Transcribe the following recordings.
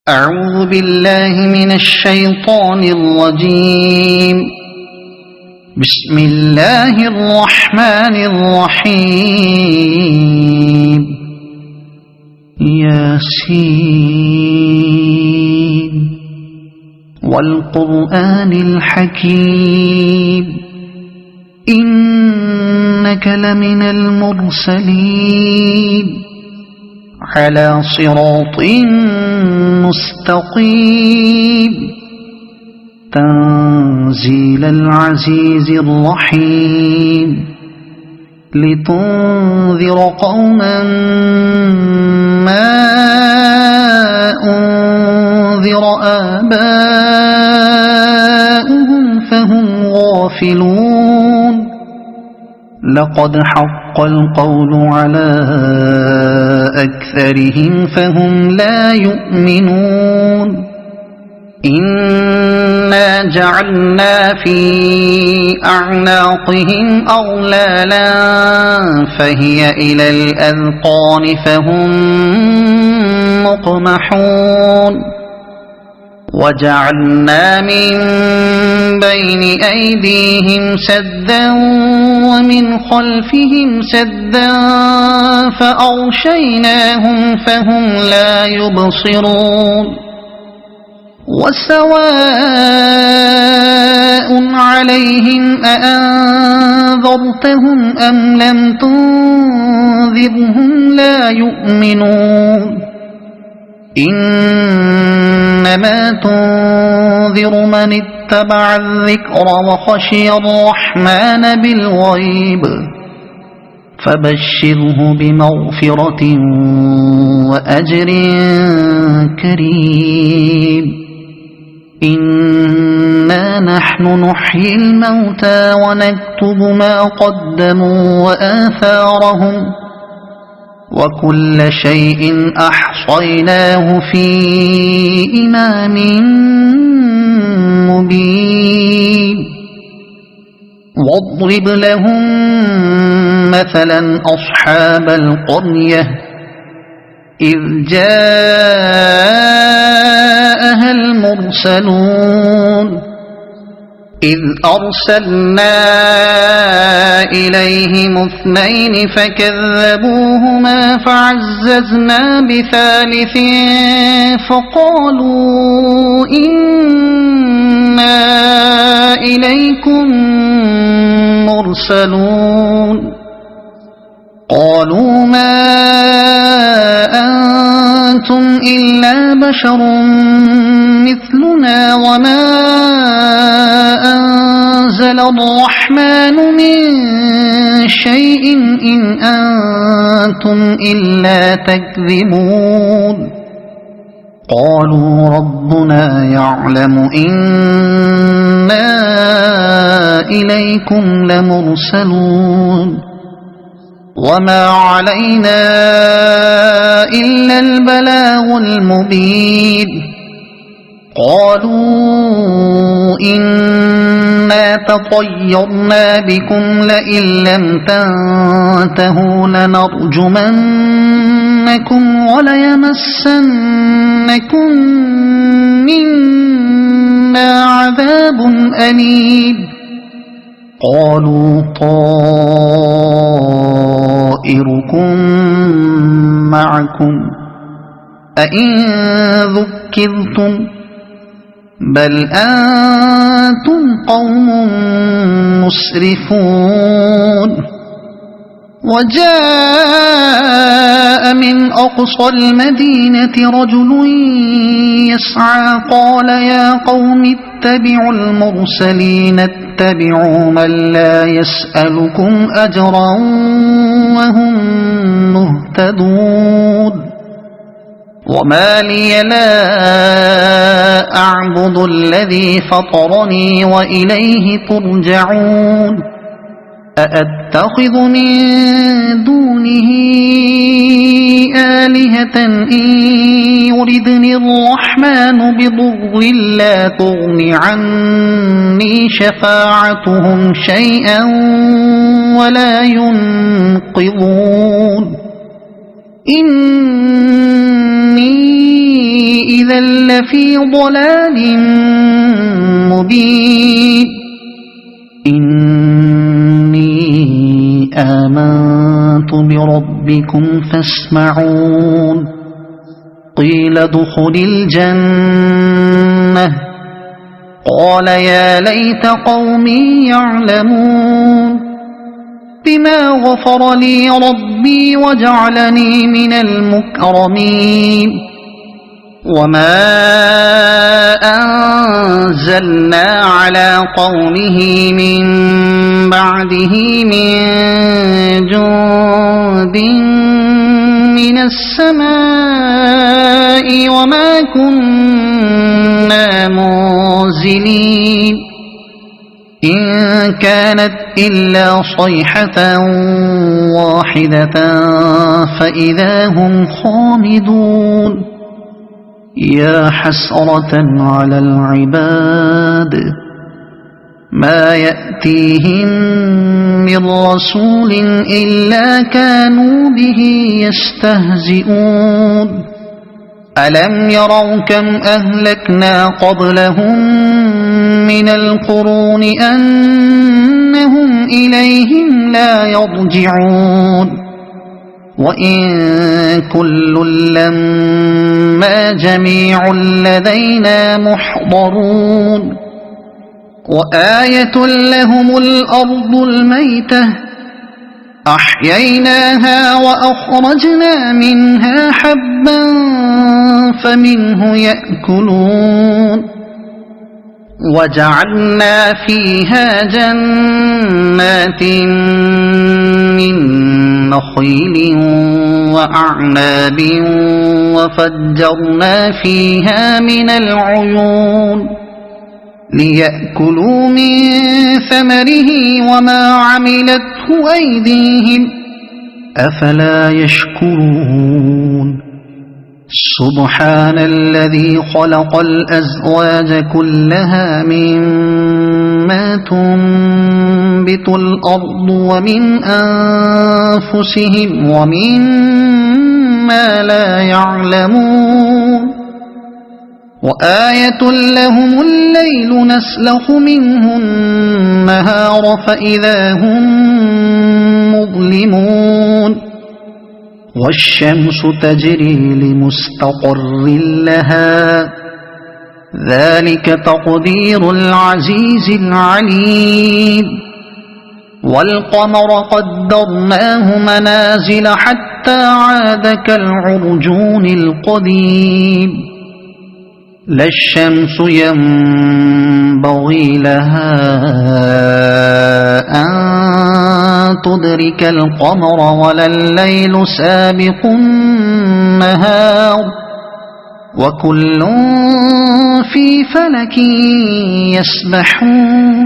أعوذ بالله من الشيطان الرجيم. بسم الله الرحمن الرحيم. ياسين والقرآن الحكيم إنك لمن المرسلين على صراط مستقيم تنزيل العزيز الرحيم لتنذر قوما ما أنذر آباؤهم فهم غافلون. لقد حق القول على أكثرهم فهم لا يؤمنون. إنا جعلنا في أعناقهم أغلالا فهي إلى الأذقان فهم مقمحون. وجعلنا من بين أيديهم سدا ومن خلفهم سدا فأغشيناهم فهم لا يبصرون. وسواء عليهم أأنذرتهم أم لم تنذرهم لا يؤمنون. إنما تنذر من اتبع الذكر وخشي الرحمن بالغيب فبشره بمغفرة وأجر كريم. إنا نحن نحيي الموتى ونكتب ما قدموا وآثارهم وكل شيء أحصيناه في إمام مبين. واضرب لهم مثلا أصحاب القرية إذ جاءها المرسلون إذ أرسلنا إليهم اثنين فكذبوهما فعززنا بثالث فقالوا إنا إليكم مرسلون. قالوا ما أنتم إلا بشر مثلنا وما أنزل الرحمن من شيء إن أنتم إلا تكذبون. قالوا ربنا يعلم إنا إليكم لمرسلون وما علينا إلا البلاغ المبين. قالوا إنا تطيرنا بكم لئن لم تنتهوا لنرجمنكم وليمسنكم منا عذاب أليم. قالوا طائركم معكم أئن ذكرتم بل أنتم قوم مسرفون. وجاء من أقصى المدينة رجل يسعى قال يا قوم اتبعوا المرسلين اتبعوا من لا يسألكم أجرا وهم مهتدون. وما لي لا أعبد الذي فطرني وإليه ترجعون. أأتخذ من دونه آلهة إن يردني الرحمن بضر لا تغن عني شفاعتهم شيئا ولا ينقذون. إني إذا لفي ضلال مبين إني آمنت بربكم فاسمعون قيل ادخل الجنة قال يا ليت قومي يعلمون بما غفر لي ربي وجعلني من المكرمين وما أنزلنا على قومه من بعده من جند من السماء وما كنا منزلين إن كانت إلا صيحة واحدة فإذا هم خامدون يا حسرة على العباد ما يأتيهم من رسول إلا كانوا به يستهزئون ألم يروا كم أهلكنا قبلهم من القرون أنهم إليهم لا يرجعون وإن كل لما جميع لدينا محضرون وآية لهم الأرض الميتة أحييناها وأخرجنا منها حبا فمنه يأكلون وجعلنا فيها جنات من نخيل وأعناب وفجرنا فيها من العيون ليأكلوا من ثمره وما عملته أيديهم أفلا يشكرون سبحان الذي خلق الأزواج كلها مما تنبت الأرض ومن أنفسهم ومما لا يعلمون وآية لهم الليل نسلخ منه النهار فإذا هم مظلمون والشمس تجري لمستقر لها ذلك تقدير العزيز العليم والقمر قدرناه منازل حتى عاد كالعرجون القديم لا الشمس ينبغي لها أن تدرك القمر ولا الليل سابق النهار وكل في فلك يسبحون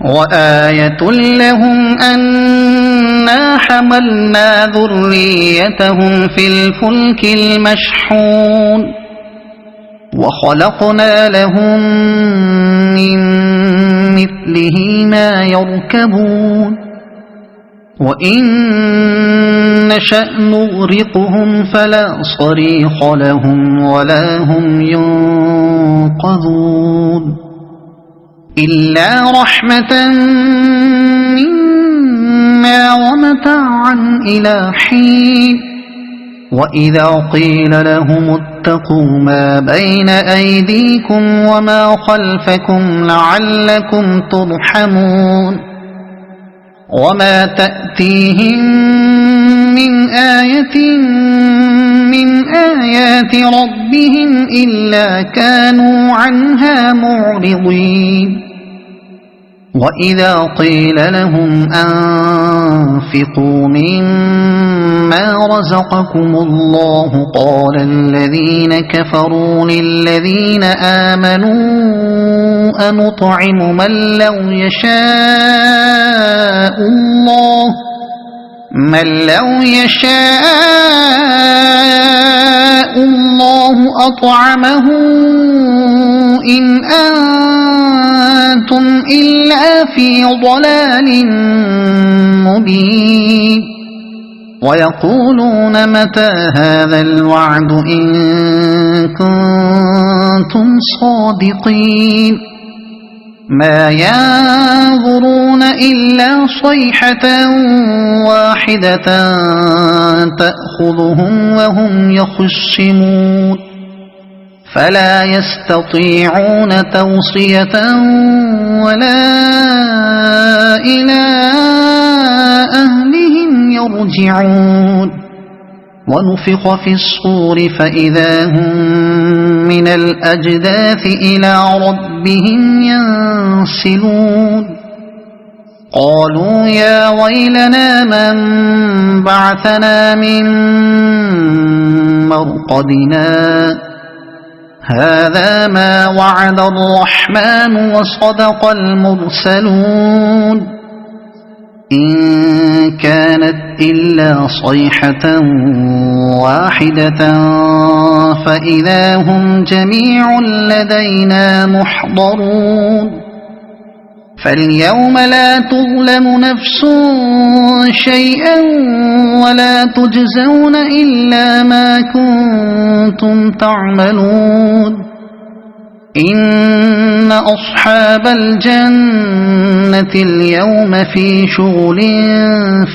وآية لهم أنا حملنا ذريتهم في الفلك المشحون وخلقنا لهم من مثله ما يركبون وإن نشأ نغرقهم فلا صريخ لهم ولا هم ينقذون إلا رحمة منا ومتاعا إلى حين وإذا قيل لهم اتقوا ما بين أيديكم وما خلفكم لعلكم ترحمون وما تأتيهم من آية من آيات ربهم إلا كانوا عنها معرضين وإذا قيل لهم أنفقوا مما رزقكم الله قال الذين كفروا للذين آمنوا أنطعم من لو يشاء الله أطعمه إن أنتم إلا في ضلال مبين ويقولون متى هذا الوعد إن كنتم صادقين ما ينظرون إلا صيحة واحدة تأخذهم وهم يخصمون فلا يستطيعون توصية ولا إلى أهلهم يرجعون ونفخ في الصور فإذا هم من الأجداث إلى ربهم ينسلون قالوا يا ويلنا من بعثنا من مرقدنا هذا ما وعد الرحمن وصدق المرسلون إن كانت إلا صيحة واحدة فإذا هم جميع لدينا محضرون فاليوم لا تظلم نفس شيئا ولا تجزون إلا ما كنتم تعملون إن أصحاب الجنة اليوم في شغل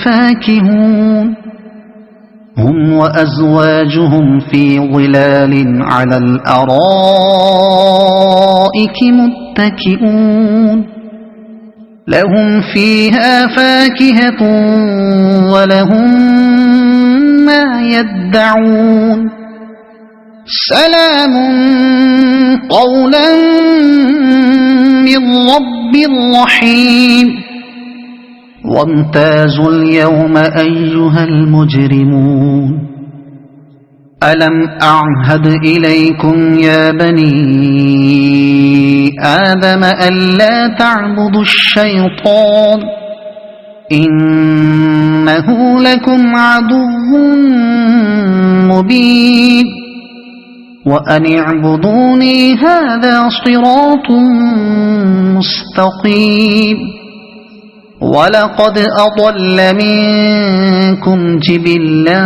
فاكهون هم وأزواجهم في ظلال على الأرائك متكئون لهم فيها فاكهة ولهم ما يدعون سلام قولا من رب رحيم وامتازوا اليوم أيها المجرمون ألم أعهد إليكم يا بني آدم ألا تعبدوا الشيطان إنه لكم عدو مبين وأن اعبدوني هذا صراط مستقيم ولقد أضل منكم جبلا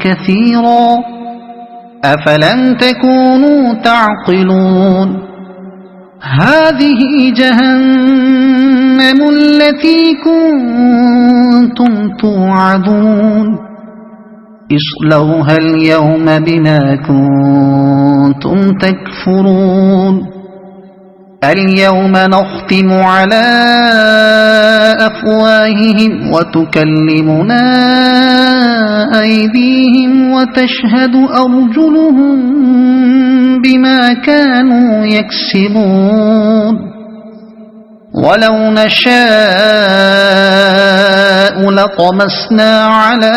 كثيرا أفلم تكونوا تعقلون هذه جهنم التي كنتم توعدون اصلوها اليوم بما كنتم تكفرون اليوم نختم على أفواههم وتكلمنا أيديهم وتشهد أرجلهم بما كانوا يكسبون ولو نشاء لطمسنا على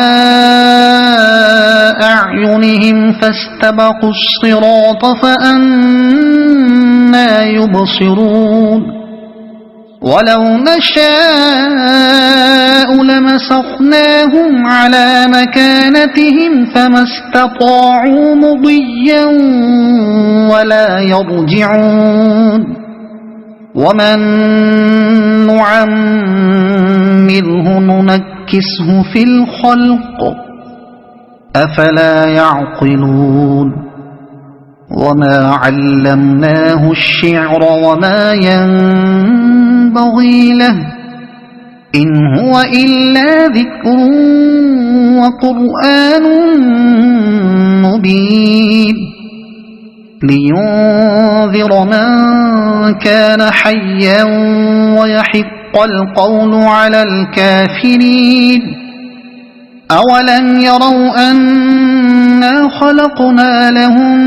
أعينهم فاستبقوا الصراط فأنى يبصرون ولو نشاء لمسخناهم على مكانتهم فما استطاعوا مضيا ولا يرجعون ومن نعمره ننكسه في الخلق أفلا يعقلون وما علمناه الشعر وما ينبغي له إن هو إلا ذكر وقرآن مبين لينذر من كان حيا ويحق القول على الكافرين أولم يروا أنا خلقنا لهم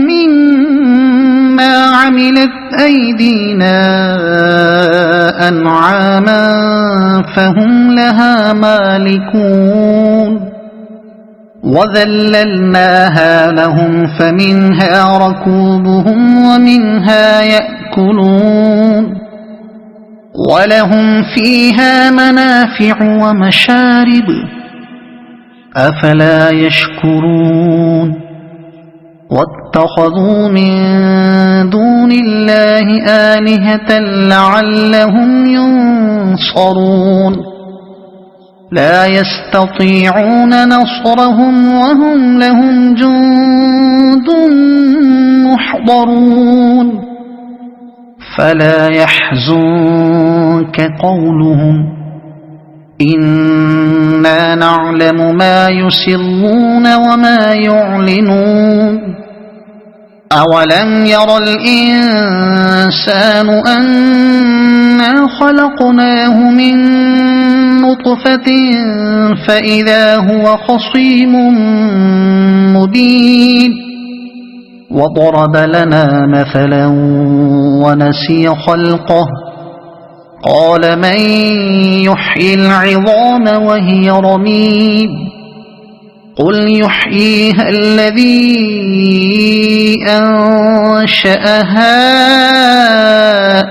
مما عملت أيدينا أنعاما فهم لها مالكون وذللناها لهم فمنها ركوبهم ومنها يأكلون ولهم فيها منافع ومشارب أفلا يشكرون واتخذوا من دون الله آلهة لعلهم ينصرون لا يستطيعون نصرهم وهم لهم جند محضرون فلا يحزنك قولهم إنا نعلم ما يسرون وما يعلنون أولم ير الإنسان أنا خلقناه من نطفة فإذا هو خصيم مبين وضرب لنا مثلا ونسي خلقه قال من يحيي العظام وهي رميم قل يحييها الذي أنشأها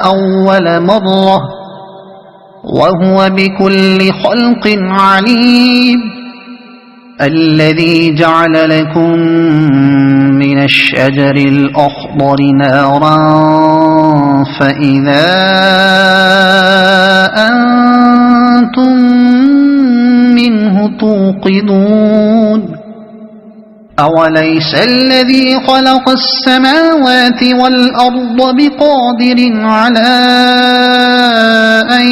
أول مرة وهو بكل خلق عليم الذي جعل لكم من الشجر الأخضر نارا فإذا أنتم منه توقدون أوليس الذي خلق السماوات والأرض بقادر على أن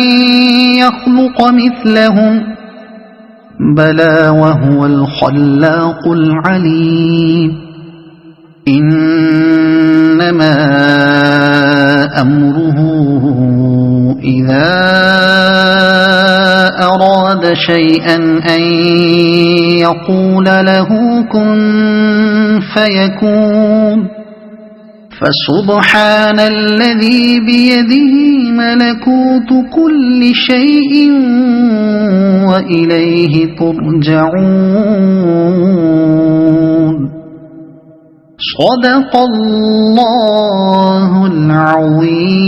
يخلق مثلهم بلى وهو الخلاق العليم إنما أمره إذا أراد شيئا أن يقول له كن فيكون فسبحان الذي بيده ملكوت كل شيء وإليه ترجعون صدق الله العظيم.